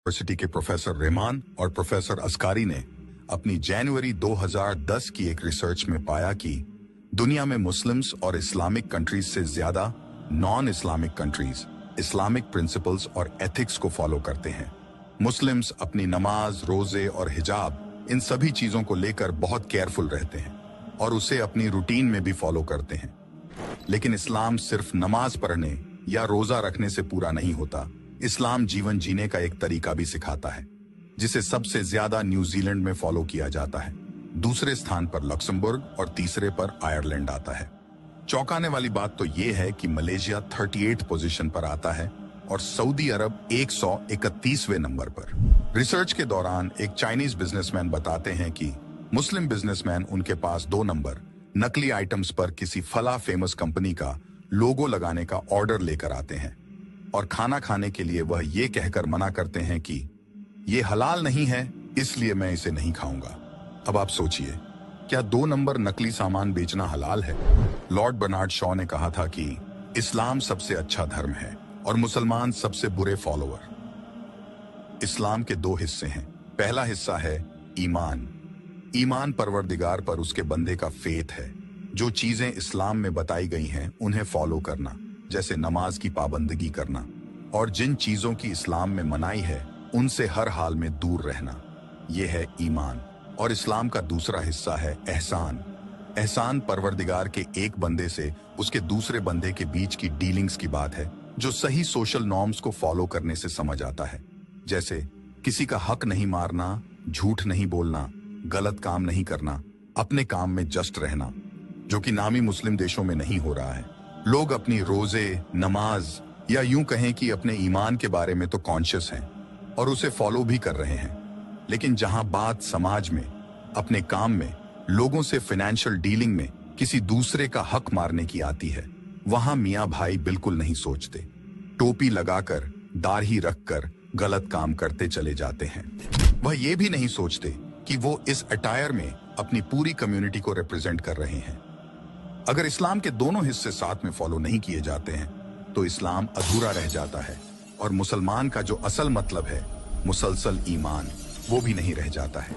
University के professor Rahman और professor अस्कारी ने अपनी जनवरी 2010 की एक रिसर्च में पाया कि दुनिया में मुस्लिम्स और इस्लामिक कंट्रीज से ज्यादा non Islamic countries Islamic principles और एथिक्स को फॉलो करते हैं। मुस्लिम्स अपनी नमाज, रोजे और हिजाब इन सभी चीजों को लेकर बहुत केयरफुल रहते हैं और उसे अपनी रूटीन में भी फॉलो करते हैं। लेकिन इस्लाम सिर्फ नमाज पढ़ने या रोजा रखने से पूरा नहीं होता। इस्लाम जीवन जीने का एक तरीका भी सिखाता है, जिसे सबसे ज्यादा न्यूजीलैंड में फॉलो किया जाता है। दूसरे स्थान पर लक्समबर्ग और तीसरे पर आयरलैंड आता है। चौंकाने वाली बात तो यह है कि मलेशिया 38 पोजीशन पर आता है और सऊदी अरब 131वें नंबर पर। रिसर्च के दौरान एक चाइनीज बिजनेसमैन बताते हैं कि मुस्लिम बिजनेसमैन उनके पास 2 नंबर नकली आइटम्स पर किसी फला फेमस कंपनी का लोगो लगाने का ऑर्डर लेकर आते हैं और खाना खाने के लिए वह ये कहकर मना करते हैं कि ये हलाल नहीं है, इसलिए मैं इसे नहीं खाऊंगा। अब आप सोचिए, क्या 2 नंबर नकली सामान बेचना हलाल है? लॉर्ड बर्नार्ड शॉ ने कहा था कि इस्लाम सबसे अच्छा धर्म है और मुसलमान सबसे बुरे फॉलोअर। इस्लाम के 2 हिस्से हैं। पहला हिस्सा है ईमान। ईमान परवरदिगार पर उसके बंदे का फेथ है। जो चीजें इस्लाम में बताई गई हैं उन्हें फॉलो करना, जैसे नमाज की पाबंदगी करना, और जिन चीजों की इस्लाम में मनाही है उनसे हर हाल में दूर रहना। यह है ईमान। और इस्लाम का दूसरा हिस्सा है एहसान। एहसान परवरदिगार के एक बंदे से उसके दूसरे बंदे के बीच की डीलिंग्स की बात है, जो सही सोशल नॉर्म्स को फॉलो करने से समझ आता है, जैसे किसी का हक नहीं मारना, झूठ नहीं बोलना, गलत काम नहीं करना, अपने काम में जस्ट रहना, जो कि नामी मुस्लिम देशों में नहीं हो रहा है। लोग अपनी रोजे, नमाज या यूं कहें कि अपने ईमान के बारे में तो कॉन्शियस हैं और उसे फॉलो भी कर रहे हैं, लेकिन जहां बात समाज में, अपने काम में, लोगों से फाइनेंशियल डीलिंग में किसी दूसरे का हक मारने की आती है, वहां मियां भाई बिल्कुल नहीं सोचते। टोपी लगाकर, दाढ़ी रखकर गलत काम करते चले जाते हैं। वह ये भी नहीं सोचते कि वो इस अटायर में अपनी पूरी कम्युनिटी को रिप्रेजेंट कर रहे हैं। अगर इस्लाम के दोनों हिस्से साथ में फॉलो नहीं किए जाते हैं तो इस्लाम अधूरा रह जाता है और मुसलमान का जो असल मतलब है, मुसलसल ईमान, वो भी नहीं रह जाता है।